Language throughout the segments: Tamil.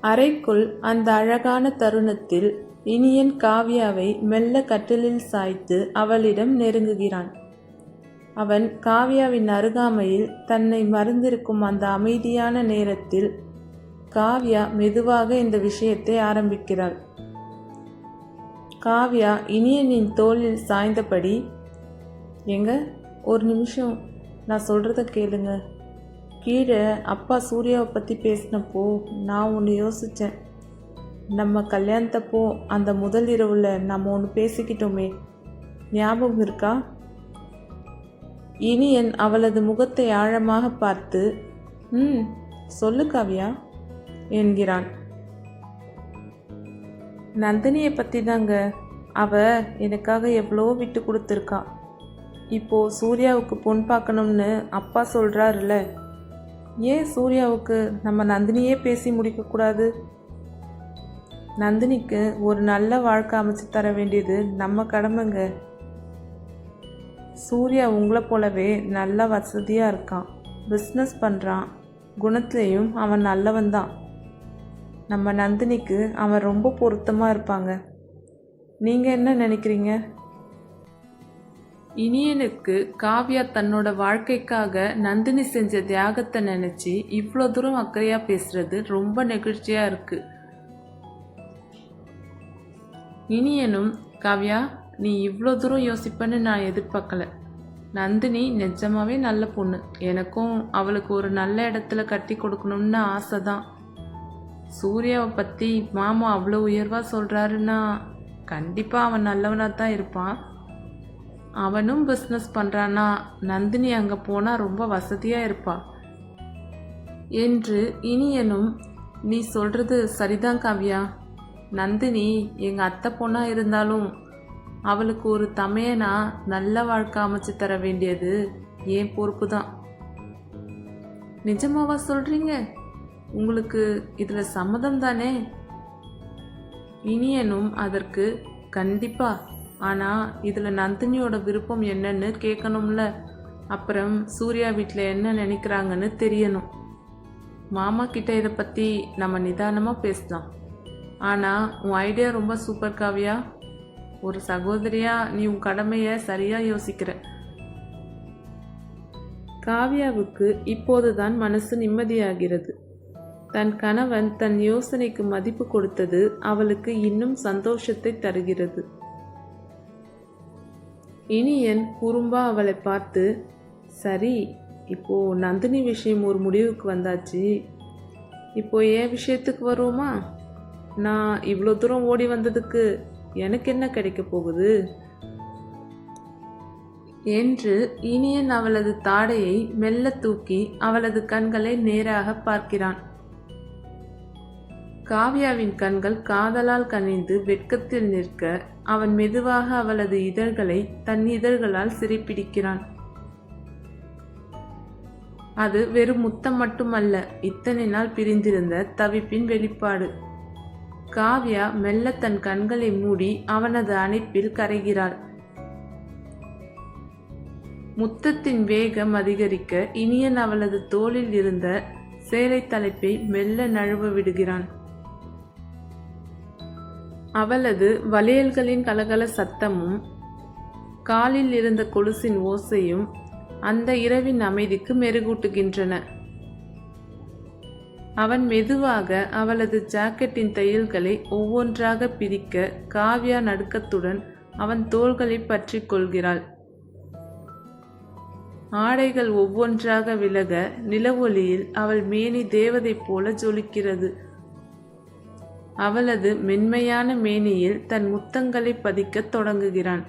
அறைக்குள் அந்த அழகான தருணத்தில் இனியன் காவ்யாவை மெல்ல கட்டிலில் சாய்த்து அவளிடம் நெருங்குகிறான். அவன் காவ்யாவின் அருகாமையில் தன்னை மறந்திருக்கும் அந்த அமைதியான நேரத்தில் காவ்யா மெதுவாக இந்த விஷயத்தை ஆரம்பிக்கிறாள். காவ்யா இனியனின் தோளில் சாய்ந்தபடி, "எங்க ஒரு நிமிஷம், நான் சொல்கிறத கேளுங்க. கீழே அப்பா சூர்யாவை பற்றி பேசினப்போ நான் ஒன்று யோசித்தேன். நம்ம கல்யாணத்தப்போ அந்த முதல் இரவில் நம்ம ஒன்று பேசிக்கிட்டோமே, ஞாபகம் இருக்கா?" இனியன் அவளது முகத்தை ஆழமாக பார்த்து, சொல்லு காவ்யா" என்கிறான். "நந்தினியை பற்றி தாங்க. அவ எனக்காக எவ்வளோ விட்டு கொடுத்துருக்கா. இப்போது சூர்யாவுக்கு பொன் பார்க்கணும்னு அப்பா சொல்கிறாருல்ல, ஏன் சூர்யாவுக்கு நம்ம நந்தினியே பேசி முடிக்கக்கூடாது? நந்தினிக்கு ஒரு நல்ல வாழ்க்கை அமைச்சு தர வேண்டியது நம்ம கடமைங்க. சூர்யா உங்களை போலவே நல்ல வசதியாக இருக்கான், பிஸ்னஸ் பண்ணுறான், குணத்துலேயும் அவன் நல்லவன் தான். நம்ம நந்தினிக்கு அவன் ரொம்ப பொருத்தமாக இருப்பாங்க. நீங்கள் என்ன நினைக்கிறீங்க?" இனியனுக்கு காவ்யா தன்னோட வாழ்க்கைக்காக நந்தினி செஞ்ச தியாகத்தை நினச்சி இவ்வளோ தூரம் அக்கறையாக பேசுறது ரொம்ப நெகிழ்ச்சியாக இருக்குது. இனியனும், "காவ்யா, நீ இவ்வளோ தூரம் யோசிப்பன்னு நான் எதிர்பார்க்கல. நந்தினி நிஜமாவே நல்ல பொண்ணு. எனக்கும் அவளுக்கு ஒரு நல்ல இடத்துல கட்டி கொடுக்கணும்னு ஆசை தான். சூர்யாவை பற்றி மாமா அவ்வளோ உயர்வாக சொல்கிறாருன்னா கண்டிப்பாக அவன் நல்லவனாக தான் இருப்பான். அவனும் பிஸ்னஸ் பண்ணுறான்னா நந்தினி அங்கே போனால் ரொம்ப வசதியாக இருப்பா" என்று இனியனும், "நீ சொல்கிறது சரிதான் காவ்யா. நந்தினி எங்கள் அத்தை பொண்ணாக இருந்தாலும் அவளுக்கு ஒரு தமையனா நல்ல வாழ்க்கை அமைச்சு தர வேண்டியது என் பொறுப்பு தான்." "நிஜமாவா சொல்கிறீங்க? உங்களுக்கு இதில் சம்மதம் தானே?" இனியனும் அதற்கு, "கண்டிப்பா. ஆனால் இதில் நந்தினியோட விருப்பம் என்னன்னு கேட்கணும்ல. அப்புறம் சூர்யா வீட்டில் என்ன நினைக்கிறாங்கன்னு தெரியணும். மாமா கிட்ட இதை பற்றி நம்ம நிதானமாக பேசலாம். ஆனால் உன் ஐடியா ரொம்ப சூப்பர் காவ்யா. ஒரு சகோதரியா நீ உன் கடமையை சரியாக யோசிக்கிற." காவ்யாவுக்கு இப்போதுதான் மனசு நிம்மதியாகிறது. தன் கணவன் தன் யோசனைக்கு மதிப்பு கொடுத்தது அவளுக்கு இன்னும் சந்தோஷத்தை தருகிறது. இனியன் குறும்பா அவளை பார்த்து, "சரி, இப்போ நந்தினி விஷயம் ஒரு முடிவுக்கு வந்தாச்சு. இப்போ என் விஷயத்துக்கு வருவோமா? நான் இவ்வளோ தூரம் ஓடி வந்ததுக்கு எனக்கு என்ன கிடைக்க போகுது?" என்று இனியன் அவளது தாடையை மெல்ல தூக்கி அவளது கண்களை நேராக பார்க்கிறான். காவ்யாவின் கண்கள் காதலால் கனிந்து வெட்கத்தில் நிற்க அவன் மெதுவாக அவளது இதழ்களை தன் இதழ்களால் சிறைப்பிடிக்கிறான். அது வெறும் முத்தம் மட்டுமல்ல, இத்தனை நாள் பிரிந்திருந்த தவிப்பின் வெளிப்பாடு. காவ்யா மெல்ல தன் கண்களை மூடி அவனது அணைப்பில் கரைகிறாள். முத்தத்தின் வேகம் அதிகரிக்க இனியன் அவளது தோளில் இருந்த சேலை தலைப்பை மெல்ல நழுவ விடுகிறான். அவளது வளையல்களின் கலகல சத்தமும் காலில் இருந்த கொலுசின் ஓசையும் அந்த இரவின் அமைதிக்கு மெருகூட்டுகின்றன. அவன் மெதுவாக அவளது ஜாக்கெட்டின் தையல்களை ஒவ்வொன்றாக பிரிக்க காவ்யா நடுக்கத்துடன் அவன் தோள்களை பற்றி கொள்கிறாள். ஆடைகள் ஒவ்வொன்றாக விலக நிலவொளியில் அவள் மேனி தேவதை போல ஜொலிக்கிறது. அவளது மென்மையான மேனியில் தன் முத்தங்களை பதிக்கத் தொடங்குகிறான்.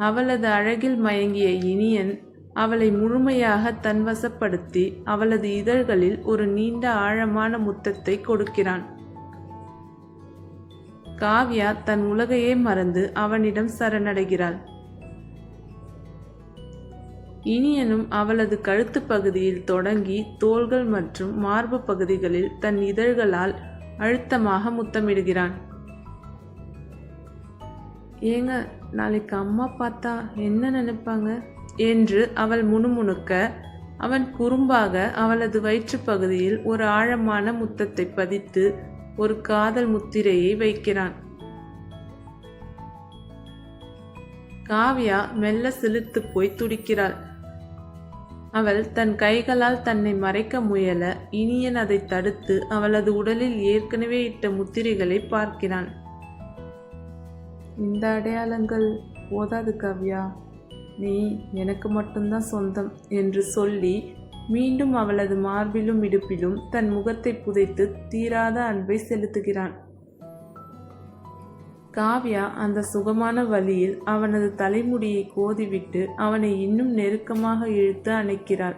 அவளது அழகில் மயங்கிய இனியன் அவளை முழுமையாக தன்வசப்படுத்தி அவளது இதழ்களில் ஒரு நீண்ட ஆழமான முத்தத்தை கொடுக்கிறான். காவ்யா தன் உலகையே மறந்து அவனிடம் சரணடைகிறாள். இனியனும் அவளது கழுத்து பகுதியில் தொடங்கி தோள்கள் மற்றும் மார்பு பகுதிகளில் தன் இதழ்களால் அழுத்தமாக முத்தமிடுகிறான். "ஏங்க, நாளைக்கு அம்மா பார்த்தா என்ன நினைப்பாங்க?" என்று அவள் முணுமுணுக்க அவன் குறும்பாக அவளது வயிற்று பகுதியில் ஒரு ஆழமான முத்தத்தை பதித்து ஒரு காதல் முத்திரையை வைக்கிறான். காவ்யா மெல்ல சிலிர்த்து போய் துடிக்கிறாள். அவள் தன் கைகளால் தன்னை மறைக்க முயல இனியன் அதை தடுத்து அவளது உடலில் ஏற்கனவே இட்ட முத்திரைகளை பார்க்கிறான். இந்த அடையாளங்கள் போதாது காவ்யா, நீ எனக்கு மட்டும்தான் சொந்தம் என்று சொல்லி மீண்டும் அவளது மார்பிலும் இடுப்பிலும் தன் முகத்தை புதைத்து தீராத அன்பை செலுத்துகிறான். காவ்யா அந்த சுகமான வழியில் அவனது தலைமுடியை கோதிவிட்டு அவனை இன்னும் நெருக்கமாக இழுத்து அணைக்கிறாள்.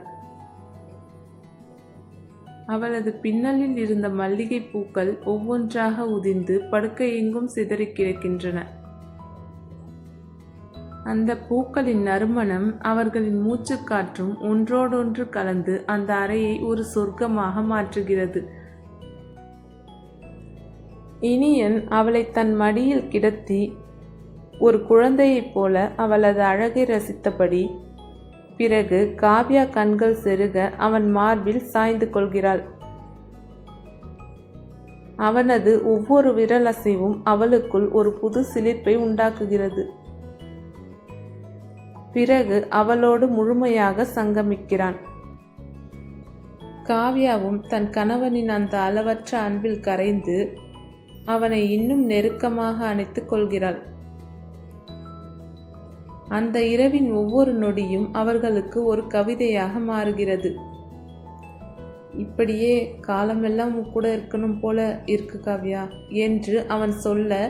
அவளது பின்னலில் இருந்த மல்லிகை பூக்கள் ஒவ்வொன்றாக உதிர்ந்து படுக்கை எங்கும் சிதறி கிடக்கின்றன. அந்த பூக்களின் நறுமணம் அவர்களின் மூச்சுக்காற்றும் ஒன்றோடொன்று கலந்து அந்த அறையை ஒரு சொர்க்கமாக மாற்றுகிறது. இனியன் அவளை தன் மடியில் கிடத்தி ஒரு குழந்தையைப் போல அவளது அழகை ரசித்தபடி பிறகு காவ்யா கண்கள் செருக அவன் மார்பில் சாய்ந்து கொள்கிறாள். அவனது ஒவ்வொரு விரல் அசைவும் அவளுக்குள் ஒரு புது சிலிர்ப்பை உண்டாக்குகிறது. பிறகு அவளோடு முழுமையாக சங்கமிக்கிறான். காவ்யாவும் தன் கணவனின் அந்த அளவற்ற அன்பில் கரைந்து அவனை இன்னும் நெருக்கமாக அணைத்துக் கொள்கிறாள். அந்த இரவின் ஒவ்வொரு நொடியும் அவர்களுக்கு ஒரு கவிதையாக மாறுகிறது. இப்படியே காலமெல்லாம் கூட இருக்கணும் போல இருக்கு காவ்யா என்று அவன் சொல்ல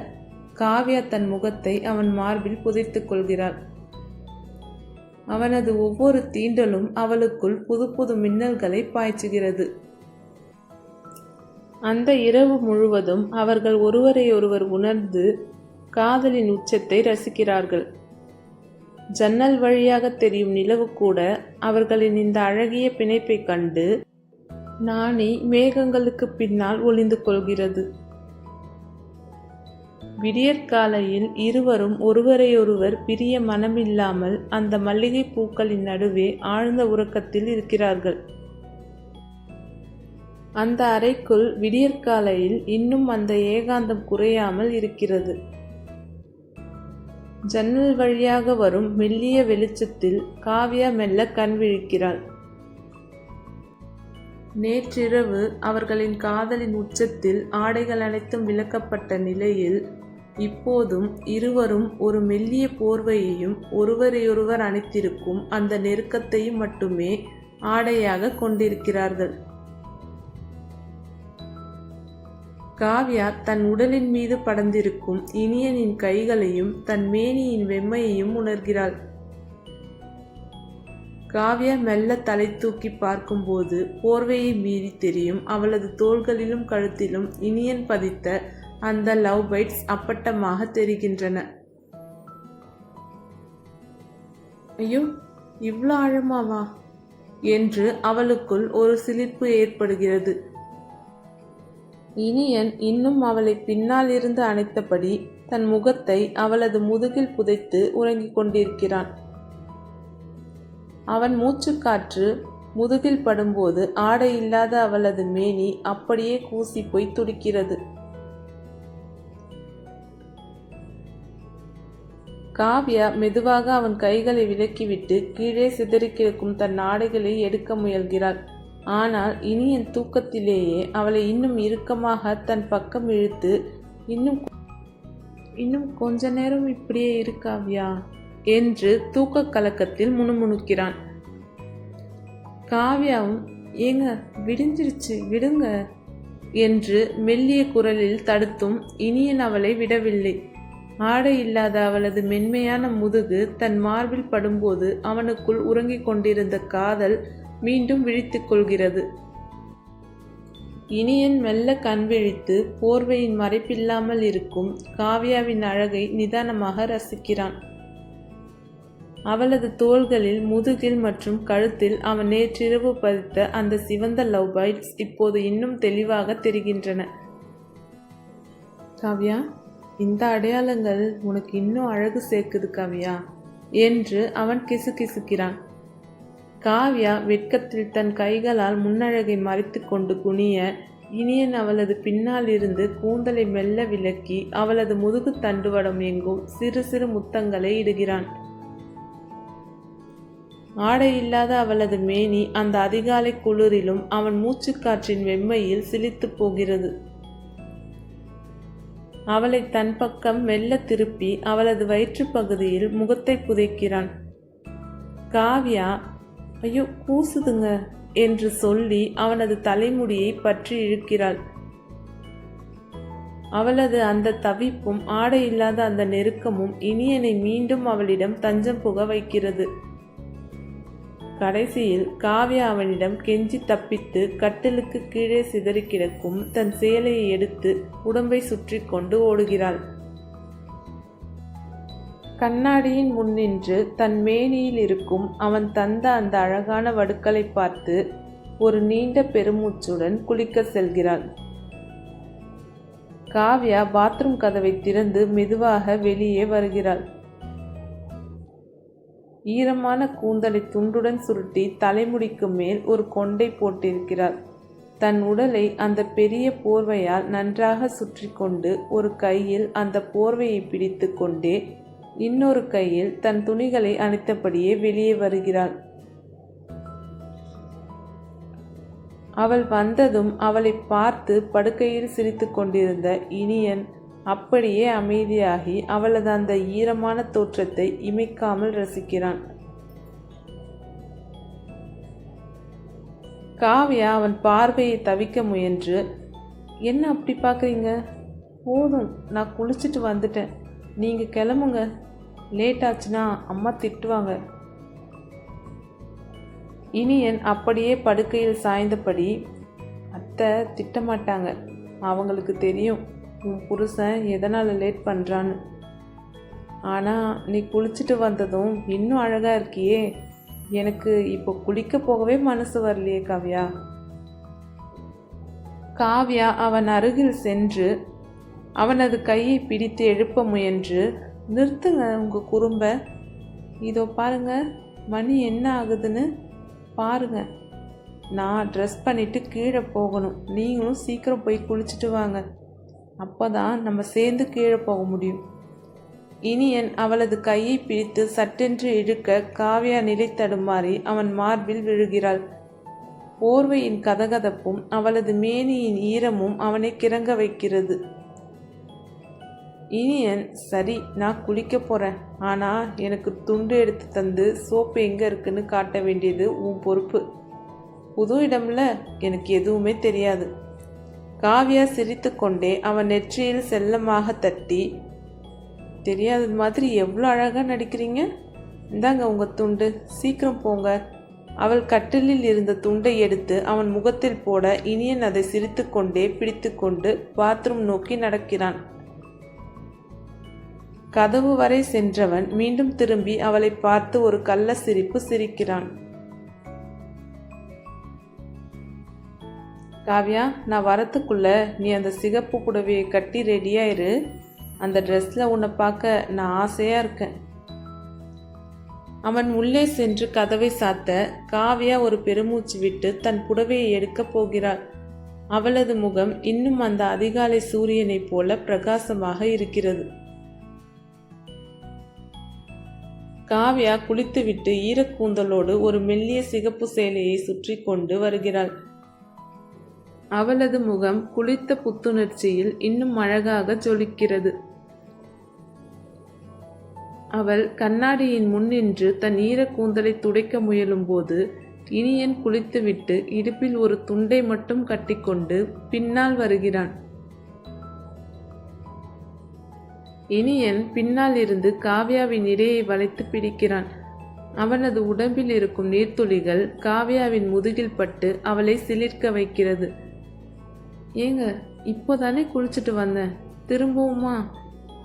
காவ்யா தன் முகத்தை அவன் மார்பில் புதைத்துக் கொள்கிறாள். அவனது ஒவ்வொரு தீண்டலும் அவளுக்குள் புது புது மின்னல்களை பாய்ச்சுகிறது. அந்த இரவு முழுவதும் அவர்கள் ஒருவரையொருவர் உணர்ந்து காதலின் உச்சத்தை ரசிக்கிறார்கள். ஜன்னல் வழியாக தெரியும் நிலவு கூட அவர்களின் இந்த அழகிய பிணைப்பை கண்டு நாணி மேகங்களுக்கு பின்னால் ஒளிந்து கொள்கிறது. விடியற்காலையில் இருவரும் ஒருவரையொருவர் பிரிய மனமில்லாமல் அந்த மல்லிகை பூக்களின் நடுவே ஆழ்ந்த உறக்கத்தில் இருக்கிறார்கள். அந்த அறைக்குள் விடியற்காலையில் இன்னும் அந்த ஏகாந்தம் குறையாமல் இருக்கிறது. ஜன்னல் வழியாக வரும் மெல்லிய வெளிச்சத்தில் காவ்யா மெல்ல கண் விழிக்கிறாள். நேற்றிரவு அவர்களின் காதலின் உச்சத்தில் ஆடைகள் அனைத்தும் விலக்கப்பட்ட நிலையில் இப்போதும் இருவரும் ஒரு மெல்லிய போர்வையையும் ஒருவரையொருவர் அணைத்திருக்கும் அந்த நெருக்கத்தையும் மட்டுமே ஆடையாக கொண்டிருக்கிறார்கள். காவ்யா தன் உடலின் மீது படர்ந்திருக்கும் இனியனின் கைகளையும் தன் மேனியின் வெம்மையையும் உணர்கிறாள். காவ்யா மெல்ல தலை தூக்கி பார்க்கும்போது போர்வையை மீறி தெரியும் அவளது தோள்களிலும் கழுத்திலும் இனியன் பதித்த அந்த லவ் பைட்ஸ் அப்பட்டமாக தெரிகின்றன. ஐயோ, இவ்வளோ ஆழமாவா என்று அவளுக்குள் ஒரு சிலிர்ப்பு ஏற்படுகிறது. இனியன் இன்னும் அவளை பின்னால் இருந்து அணைத்தபடி தன் முகத்தை அவளது முதுகில் புதைத்து உறங்கிக் கொண்டிருக்கிறான். அவன் மூச்சுக்காற்று முதுகில் படும்போது ஆடை இல்லாத அவளது மேனி அப்படியே கூசி போய் துடிக்கிறது. காவ்யா மெதுவாக அவன் கைகளை விலக்கிவிட்டு கீழே சிதறி கிடக்கும் தன் ஆடைகளை எடுக்க முயல்கிறாள். ஆனால் இனியன் தூக்கத்திலேயே அவளை இன்னும் இறுக்கமாக தன் பக்கம் இழுத்து இன்னும் கொஞ்ச நேரம் இப்படியே இரு காவ்யா என்று தூக்க கலக்கத்தில் முணுமுணுக்கிறான். காவ்யாவும் ஏங்க விடிஞ்சிருச்சு விடுங்க என்று மெல்லிய குரலில் தடுத்தும் இனியன் அவளை விடவில்லை. ஆடை இல்லாத அவளது மென்மையான முதுகு தன் மார்பில் படும்போது அவனுக்குள் உறங்கிக் கொண்டிருந்த காதல் மீண்டும் விழித்துக் கொள்கிறது. இனியன் மெல்ல கண் விழித்து போர்வையின் மறைப்பில்லாமல் இருக்கும் காவ்யாவின் அழகை நிதானமாக ரசிக்கிறான். அவளது தோள்களில், முதுகில் மற்றும் கழுத்தில் அவன் நேற்றிரவு பதித்த அந்த சிவந்த லவ் பைட்ஸ் இப்போது இன்னும் தெளிவாக தெரிகின்றன. காவ்யா, இந்த அடையாளங்கள் உனக்கு இன்னும் அழகு சேர்க்குது காவ்யா என்று அவன் கிசுகிசுக்கிறான். காவ்யா வெட்கத்தில் தன் கைகளால் முன்னழகை மறைத்து கொண்டு குனிய இனியன் அவளது பின்னால் இருந்து கூந்தலை மெல்ல விலக்கி அவளது முதுகு தண்டுவடம் எங்கும் சிறு சிறு முத்தங்களை இடுகிறான். ஆடை இல்லாத அவளது மேனி அந்த அதிகாலை குளிரிலும் அவன் மூச்சுக்காற்றின் வெம்மையில் சிலித்து போகிறது. அவளை தன் பக்கம் மெல்ல திருப்பி அவளது வயிற்று பகுதியில் முகத்தை புதைக்கிறான். காவ்யா, ஐயோ கூசுதுங்க என்று சொல்லி அவனது தலைமுடியை பற்றி இழுக்கிறாள். அவளது அந்த தவிப்பும் ஆடை இல்லாத அந்த நெருக்கமும் இனியனை மீண்டும் அவளிடம் தஞ்சம் புக வைக்கிறது. கடைசியில் காவ்யா அவனிடம் கெஞ்சி தப்பித்து கட்டிலுக்கு கீழே சிதறி கிடக்கும் தன் சேலையை எடுத்து உடம்பை சுற்றி கொண்டு ஓடுகிறாள். கண்ணாடியின் முன் நின்று தன் மேனியில் இருக்கும் அவன் தந்த அந்த அழகான வடுக்களை பார்த்து ஒரு நீண்ட பெருமூச்சுடன் குளிக்க செல்கிறாள். காவ்யா பாத்ரூம் கதவை திறந்து மெதுவாக வெளியே வருகிறாள். ஈரமான கூந்தலை துண்டுடன் சுருட்டி தலைமுடிக்கு மேல் ஒரு கொண்டை போட்டிருக்கிறாள். தன் உடலை அந்த பெரிய போர்வையால் நன்றாக சுற்றி கொண்டு ஒரு கையில் அந்த போர்வையை பிடித்து கொண்டே இன்னொரு கையில் தன் துணிகளை அணித்தபடியே வெளியே வருகிறாள். அவள் வந்ததும் அவளை பார்த்து படுக்கையில் சிரித்து கொண்டிருந்த இனியன் அப்படியே அமைதியாகி அவளது அந்த ஈரமான தோற்றத்தை இமைக்காமல் ரசிக்கிறான். காவ்யா அவன் பார்வையை தவிக்க முயன்று, என்ன அப்படி பார்க்குறீங்க? போதும், நான் குளிச்சுட்டு வந்துட்டேன், நீங்கள் கிளம்புங்க, லேட் ஆச்சுன்னா அம்மா திட்டுவாங்க. இனியன் அப்படியே படுக்கையில் சாய்ந்தபடி, அத்தை திட்டமாட்டாங்க, அவங்களுக்கு தெரியும் உன் புருஷன் எதனால் லேட் பண்ணுறான்னு. ஆனால் நீ குளிச்சுட்டு வந்ததும் இன்னும் அழகாக இருக்கியே, எனக்கு இப்போ குளிக்க போகவே மனசு வரலையே காவ்யா. காவ்யா அவன் அருகில் சென்று அவனது கையை பிடித்து எழுப்ப முயன்று, நிறுத்துங்க உங்கள் குறும்ப, இதோ பாருங்க மணி என்ன ஆகுதுன்னு பாருங்க, நான் ட்ரெஸ் பண்ணிட்டு கீழே போகணும், நீங்களும் சீக்கிரம் போய் குளிச்சுட்டு வாங்க, அப்போ தான் நம்ம சேர்ந்து கீழே போக முடியும். இனியன் அவளது கையை பிடித்து சட்டென்று இழுக்க காவ்யா நிலை தடுமாறி அவன் மார்பில் விழுகிறாள். போர்வையின் கதகதப்பும் அவளது மேனியின் ஈரமும் அவனை கிறங்க வைக்கிறது. இனியன், சரி நான் குளிக்க போகிறேன், ஆனால் எனக்கு துண்டு எடுத்து தந்து சோப்பு எங்கே இருக்குன்னு காட்ட வேண்டியது உன் பொறுப்பு. புது இடம்ல எனக்கு எதுவுமே தெரியாது. காவ்யா சிரித்து கொண்டே அவன் நெற்றியில் செல்லமாக தட்டி, தெரியாதது மாதிரி எவ்வளோ அழகாக நடிக்கிறீங்க, இந்தாங்க உங்கள் துண்டு, சீக்கிரம் போங்க. அவள் கட்டிலில் இருந்த துண்டை எடுத்து அவன் முகத்தில் போட இனியன் அதை சிரித்து கொண்டே பிடித்து கொண்டு பாத்ரூம் நோக்கி நடக்கிறான். கதவு வரை சென்றவன் மீண்டும் திரும்பி அவளை பார்த்து ஒரு கள்ள சிரிப்பு சிரிக்கிறான். காவ்யா, நான் வரத்துக்குள்ள நீ அந்த சிகப்பு புடவையை கட்டி ரெடியாயிரு, அந்த ட்ரெஸ்ல உன்னை பார்க்க நான் ஆசையா இருக்கேன். அவன் உள்ளே சென்று கதவை சாத்த காவ்யா ஒரு பெருமூச்சு விட்டு தன் புடவையை எடுக்கப் போகிறாள். அவளது முகம் இன்னும் அந்த அதிகாலை சூரியனைப் போல பிரகாசமாக இருக்கிறது. காவ்யா குளித்துவிட்டு ஈரக்கூந்தலோடு ஒரு மெல்லிய சிகப்பு சேலையை சுற்றி கொண்டு வருகிறாள். அவளது முகம் குளித்த புத்துணர்ச்சியில் இன்னும் அழகாக ஜொலிக்கிறது. அவள் கண்ணாடியின் முன் நின்று தன் ஈரக்கூந்தலை துடைக்க முயலும் போது இனியன் குளித்துவிட்டு இடுப்பில் ஒரு துண்டை மட்டும் கட்டிக்கொண்டு பின்னால் வருகிறான். இனியன் பின்னால் இருந்து காவ்யாவின் இடையை வளைத்து பிடிக்கிறான். அவனது உடம்பில் இருக்கும் நீர்த்துளிகள் காவ்யாவின் முதுகில் பட்டு அவளை சிலிர்க்க வைக்கிறது. ஏங்க, இப்போதானே குளிச்சுட்டு வந்தேன், திரும்பவுமா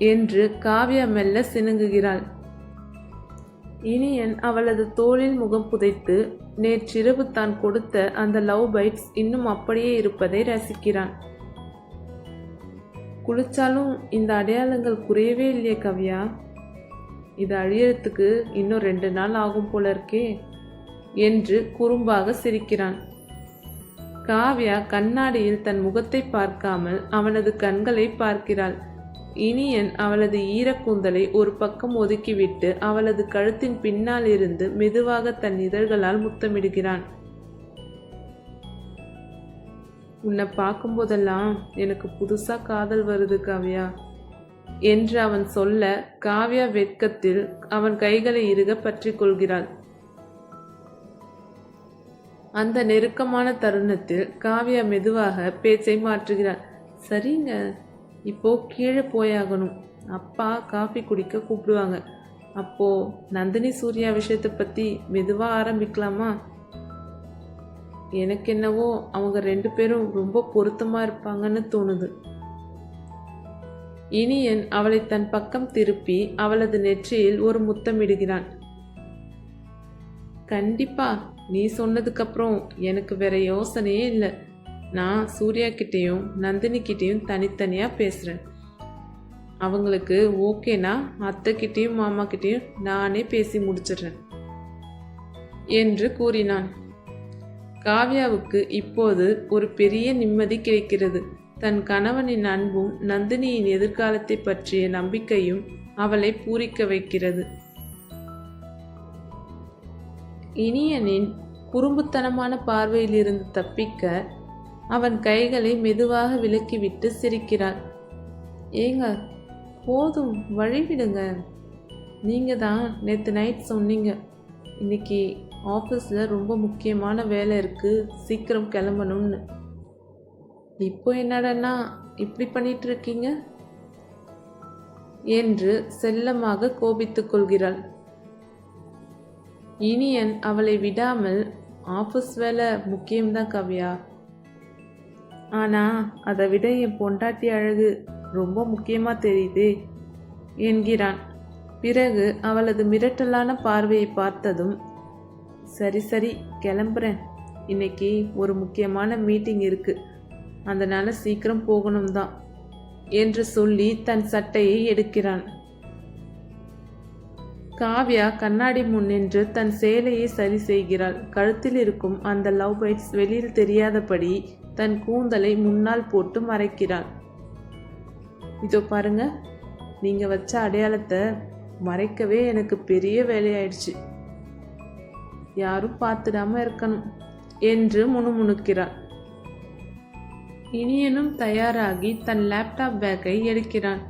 என்று காவ்யா மெல்ல சினுங்குகிறாள். இனியன் அவளது தோளில் முகம் புதைத்து நேற்றிரவு தான் கொடுத்த அந்த லவ் பைட்ஸ் இன்னும் அப்படியே இருப்பதை ரசிக்கிறான். குளிச்சாலும் இந்த அடையாளங்கள் குறையவே இல்லையே காவ்யா, இது அழியறதுக்கு இன்னும் 2 நாள் ஆகும் போல இருக்கே என்று குறும்பாக சிரிக்கிறான். காவ்யா கண்ணாடியில் தன் முகத்தை பார்க்காமல் அவனது கண்களை பார்க்கிறாள். இனியன் அவளது ஈரக்கூந்தலை ஒரு பக்கம் ஒதுக்கிவிட்டு அவளது கழுத்தின் பின்னால் இருந்து மெதுவாக தன் இதழ்களால் முத்தமிடுகிறான். உன்னை பார்க்கும்போதெல்லாம் எனக்கு புதுசா காதல் வருது காவ்யா என்று அவன் சொல்ல, காவ்யா வெட்கத்தில் அவன் கைகளை இறுக பற்றி கொள்கிறாள். அந்த நெருக்கமான தருணத்தில் காவ்யா மெதுவாக பேச்சை மாற்றுகிறாள். சரிங்க, இப்போ கீழே போயாகணும். அப்பா காஃபி குடிக்க கூப்பிடுவாங்க. அப்போ நந்தினி சூர்யா விஷயத்தை பத்தி மெதுவா ஆரம்பிக்கலாமா? எனக்கு என்னவோ அவங்க 2 பேரும் ரொம்ப பொருத்தமா இருப்பாங்கன்னு தோணுது. இனியன் அவளை தன் பக்கம் திருப்பி அவளது நெற்றியில் ஒரு முத்தமிடுகிறான். கண்டிப்பா, நீ சொன்னதுக்கு அப்புறம் எனக்கு வேற யோசனையே இல்லை. நான் சூர்யா கிட்டேயும் நந்தினி கிட்டேயும் தனித்தனியா பேசுறேன். அவங்களுக்கு ஓகேனா அத்தை கிட்டேயும் மாமா கிட்டேயும் நானே பேசி முடிச்சிடுறேன் என்று கூறினான். காவ்யாவுக்கு இப்போது ஒரு பெரிய நிம்மதி கிடைக்கிறது. தன் கணவனின் அன்பும் நந்தினியின் எதிர்காலத்தை பற்றிய நம்பிக்கையும் அவளை பூரிக்க வைக்கிறது. இனியனின் குறும்புத்தனமான பார்வையிலிருந்து தப்பிக்க அவன் கைகளை மெதுவாக விலக்கிவிட்டு சிரிக்கிறாள். ஏங்க போதும், வழிவிடுங்க. நீங்க தான் நேற்று நைட் சொன்னீங்க இன்னைக்கு ஆஃபீஸில் ரொம்ப முக்கியமான வேலை இருக்குது, சீக்கிரம் கிளம்பணும்னு. இப்போ என்னடன்னா இப்படி பண்ணிட்டு இருக்கீங்க என்று செல்லமாக கோபித்துக் கொள்கிறாள். இனியன் அவளை விடாமல், ஆஃபீஸ் வேலை முக்கியம்தான் காவ்யா, ஆனால் அதை விட என் பொண்டாட்டி அழகு ரொம்ப முக்கியமாக தெரியுதே என்கிறான். பிறகு அவளது மிரட்டலான பார்வையை பார்த்ததும், சரி சரி கிளம்புறேன், இன்னைக்கு ஒரு முக்கியமான மீட்டிங் இருக்கு, அதனால சீக்கிரம் போகணும் தான் என்று சொல்லி தன் சட்டையை எடுக்கிறான். காவ்யா கண்ணாடி முன் நின்று தன் சேலையை சரி செய்கிறாள். கழுத்தில் இருக்கும் அந்த லவ் பைட்ஸ் வெளியில் தெரியாதபடி தன் கூந்தலை முன்னால் போட்டு மறைக்கிறாள். இதோ பாருங்க, நீங்க வச்ச அடையாளத்தை மறைக்கவே எனக்கு பெரிய வேலையாயிடுச்சு, யாரும் பார்த்துடாம இருக்கணும் என்று முணுமுணுக்கிறாள். இனியனும் தயாராகி தன் லேப்டாப் பேக்கை எடுக்கிறான்.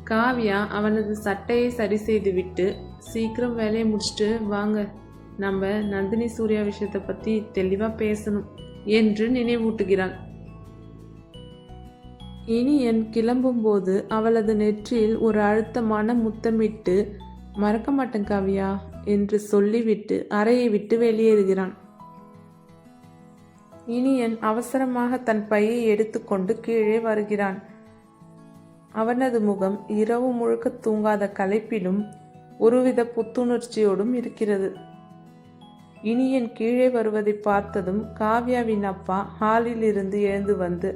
காவ்யா அவனது சட்டையை சரி செய்துவிட்டு, சீக்கிரம் வேலையை முடிச்சுட்டு வாங்க, நம்ம நந்தினி சூர்யா விஷயத்தை பத்தி தெளிவா பேசணும் என்று நினைவூட்டுகிறாள். இனியன் கிளம்பும்போது அவளது நெற்றியில் ஒரு அழுத்தமான முத்தமிட்டு, மறக்க மாட்டேன் காவ்யா என்று சொல்லிவிட்டு அறையை விட்டு வெளியேறுகிறான். இனியன் அவசரமாக தன் பையை எடுத்துக்கொண்டு கீழே வருகிறான். அவனது முகம் இரவு முழுக்க தூங்காத களைப்பிலும் ஒருவித புத்துணர்ச்சியோடும் இருக்கிறது. இனியன் கீழே வருவதை பார்த்ததும் காவ்யாவின் அப்பா ஹாலில் இருந்து எழுந்து வந்து,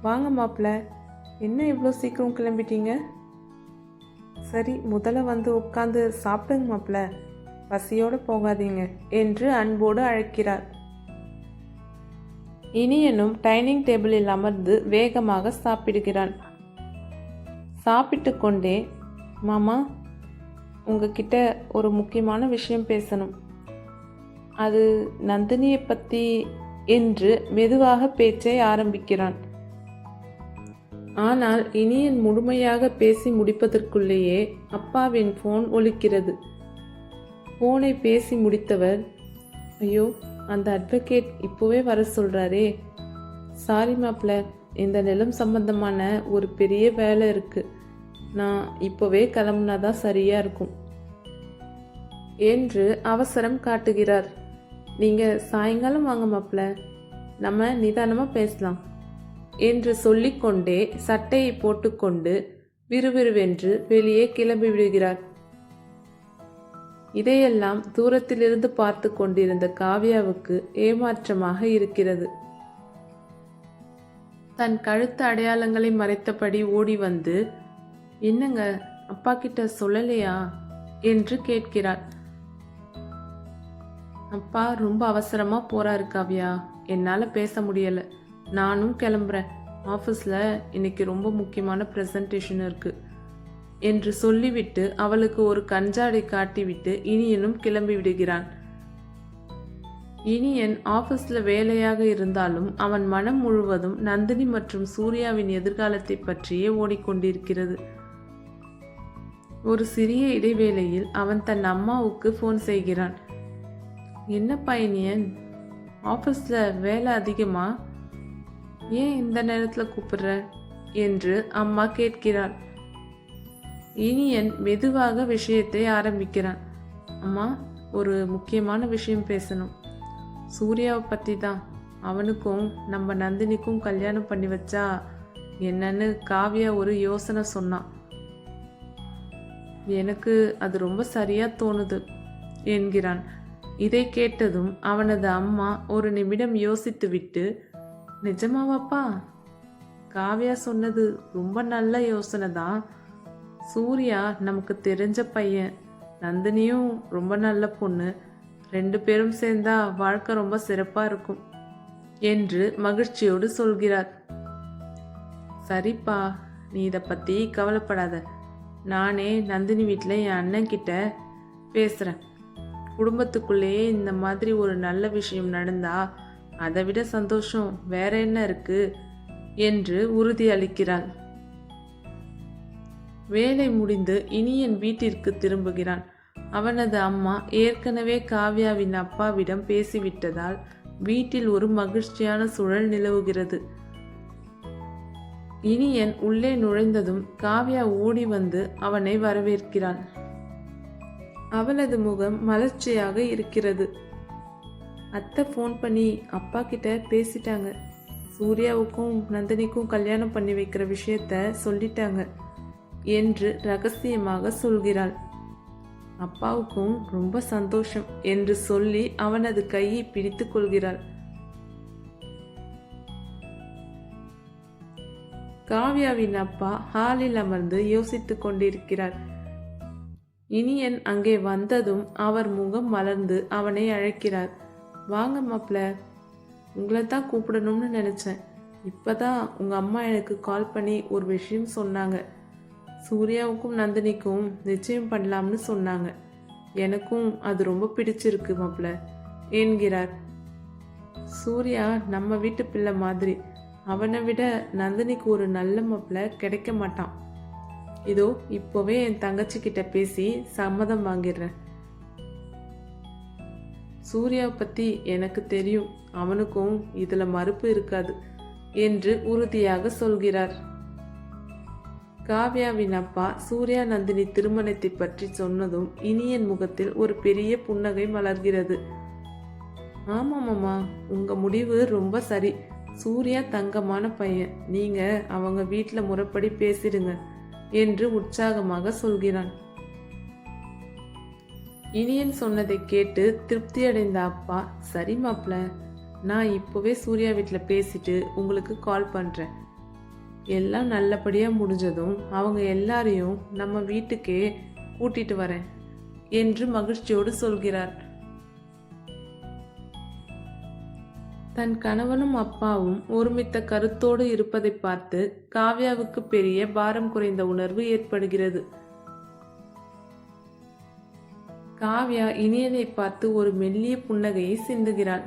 வாங்க மாப்பிள்ள, என்ன இவ்வளோ சீக்கிரம் கிளம்பிட்டீங்க? சரி, முதல்ல வந்து உட்காந்து சாப்பிடுங்க மாப்பிள்ள, பசியோடு போகாதீங்க என்று அன்போடு அழைக்கிறார். இனியனும் டைனிங் டேபிளில் அமர்ந்து வேகமாக சாப்பிடுகிறான். சாப்பிட்டு கொண்டே, மாமா உங்ககிட்ட ஒரு முக்கியமான விஷயம் பேசணும், அது நந்தினியை பற்றி என்று மெதுவாக பேச்சை ஆரம்பிக்கிறான். ஆனால் இனியன் முழுமையாக பேசி முடிப்பதற்குள்ளேயே அப்பாவின் ஃபோன் ஒலிக்கிறது. ஃபோனை பேசி முடித்தவர், ஐயோ அந்த அட்வொகேட் இப்போவே வர சொல்கிறாரே, சாரி மாப்பிள்ள, இந்த நிலம் சம்பந்தமான ஒரு பெரிய வேலை இருக்கு, நான் இப்போவே கிளம்புனாதான் சரியா இருக்கும் என்று அவசரம் காட்டுகிறார். நீங்கள் சாயங்காலம் வாங்க மாப்பிள்ள, நம்ம நிதானமாக பேசலாம் என்று சொல்லிக்கொண்டே சட்டையை போட்டுக்கொண்டு விறுவிறுவென்று வெளியே கிளம்பி விடுகிறார். இதையெல்லாம் தூரத்திலிருந்து பார்த்து கொண்டிருந்த காவ்யாவுக்கு ஏமாற்றமாக இருக்கிறது. தன் கழுத்து அடையாளங்களை மறைத்தபடி ஓடி வந்து, என்னங்க அப்பா கிட்ட சொல்லலையா என்று கேட்கிறாள். அப்பா ரொம்ப அவசரமாக போகிறாரு காவ்யா, என்னால் பேச முடியலை. நானும் கிளம்புறேன். ஆஃபீஸில் இன்னைக்கு ரொம்ப முக்கியமான ப்ரெசன்டேஷன் இருக்குது என்று சொல்லிவிட்டு அவளுக்கு ஒரு கஞ்சாடை காட்டிவிட்டு இனியனும் கிளம்பி விடுகிறான். இனியன் ஆஃபீஸில் வேலையாக இருந்தாலும் அவன் மனம் முழுவதும் நந்தினி மற்றும் சூர்யாவின் எதிர்காலத்தை பற்றியே ஓடிக்கொண்டிருக்கிறது. ஒரு சிறிய இடைவேளையில் அவன் தன் அம்மாவுக்கு ஃபோன் செய்கிறான். என்னப்பா இனியன், ஆஃபீஸில் வேலை அதிகமா? ஏன் இந்த நேரத்தில் கூப்பிடுற என்று அம்மா கேட்கிறாள். இனியன் மெதுவாக விஷயத்தை ஆரம்பிக்கிறான். அம்மா, ஒரு முக்கியமான விஷயம் பேசணும். சூர்யாவை பற்றி தான். அவனுக்கும் நம்ம நந்தினிக்கும் கல்யாணம் பண்ணி வச்சா என்னன்னு காவ்யா ஒரு யோசனை சொன்னான். எனக்கு அது ரொம்ப சரியா தோணுது என்கிறான். இதை கேட்டதும் அவனது அம்மா ஒரு நிமிடம் யோசித்துவிட்டு, நிஜமாவாப்பா? காவ்யா சொன்னது ரொம்ப நல்ல யோசனை தான். சூர்யா நமக்கு தெரிஞ்ச பையன், நந்தினியும் ரொம்ப நல்ல பொண்ணு. 2 பேரும் சேர்ந்தா வாழ்க்கை ரொம்ப சிறப்பா இருக்கும் என்று மகிழ்ச்சியோடு சொல்கிறார். சரிப்பா, நீ இதை பத்தி கவலைப்படாத. நானே நந்தினி வீட்டில் என் அண்ணன் கிட்ட பேசுறேன். குடும்பத்துக்குள்ளேயே இந்த மாதிரி ஒரு நல்ல விஷயம் நடந்தா அதை விட சந்தோஷம் வேற என்ன இருக்கு என்று உறுதி அளிக்கிறாள். வேலை முடிந்து இனியன் வீட்டிற்கு திரும்புகிறான். அவனது அம்மா ஏற்கனவே காவ்யாவின் அப்பாவிடம் பேசிவிட்டதால் வீட்டில் ஒரு மகிழ்ச்சியான சூழல் நிலவுகிறது. இனியன் உள்ளே நுழைந்ததும் காவ்யா ஓடி வந்து அவனை வரவேற்கிறாள். அவளது முகம் மலர்ச்சியாக இருக்கிறது. அத்தை ஃபோன் பண்ணி அப்பா கிட்ட பேசிட்டாங்க. சூர்யாவுக்கும் நந்தினிக்கும் கல்யாணம் பண்ணி வைக்கிற விஷயத்த சொல்லிட்டாங்க என்று ரகசியமாக சொல்கிறாள். அப்பாவுக்கும் ரொம்ப சந்தோஷம் என்று சொல்லி அவனது கையை பிடித்து கொள்கிறாள். காவ்யாவின் அப்பா ஹாலில் அமர்ந்து யோசித்துக் கொண்டிருக்கிறார். இனியன் அங்கே வந்ததும் அவர் முகம் மலர்ந்து அவனை அழைக்கிறார். வாங்க மாப்ள, உங்களை தான் கூப்பிடணும்னு நினைச்சேன். இப்பதான் உங்க அம்மா எனக்கு கால் பண்ணி ஒரு விஷயம் சொன்னாங்க. சூர்யாவுக்கும் நந்தினிக்கும் நிச்சயம் பண்ணலாம்னு சொன்னாங்க. எனக்கும் அது ரொம்ப பிடிச்சிருக்கு மாப்ள என்கிறார். சூர்யா நம்ம வீட்டு பிள்ளை மாதிரி. அவனை விட நந்தினிக்கு ஒரு நல்ல மாப்ள கிடைக்க மாட்டான். இதோ இப்போவே என் தங்கச்சி கிட்ட பேசி சம்மதம் வாங்கிடுறேன். சூர்யாவை பத்தி எனக்கு தெரியும், அவனுக்கும் இதுல மறுப்பு இருக்காது என்று உறுதியாக சொல்கிறார். காவ்யாவின் அப்பா சூர்யா நந்தினி திருமணத்தை பற்றி சொன்னதும் இனியன் முகத்தில் ஒரு பெரிய புன்னகை மலர்கிறது. ஆமாமாமா, உங்க முடிவு ரொம்ப சரி. சூர்யா தங்கமான பையன். நீங்க அவங்க வீட்டுல முறைப்படி பேசிடுங்க என்று உற்சாகமாக சொல்கிறான். இனியன் சொன்னதை கேட்டு திருப்தி அடைந்த அப்பா, சரி மாப்ள, நான் இப்போவே சூர்யா வீட்டில் பேசிட்டு உங்களுக்கு கால் பண்ணுறேன். எல்லாம் நல்லபடியாக முடிஞ்சதும் அவங்க எல்லாரையும் நம்ம வீட்டுக்கே கூட்டிட்டு வரேன் என்று மகிழ்ச்சியோடு சொல்கிறார். தன் கணவனும் அப்பாவும் ஒருமித்த கருத்தோடு இருப்பதை பார்த்து காவ்யாவுக்கு பெரிய பாரம் குறைந்த உணர்வு ஏற்படுகிறது. காவ்யா இனியனை பார்த்து ஒரு மெல்லிய புன்னகையை சிந்துகிறாள்.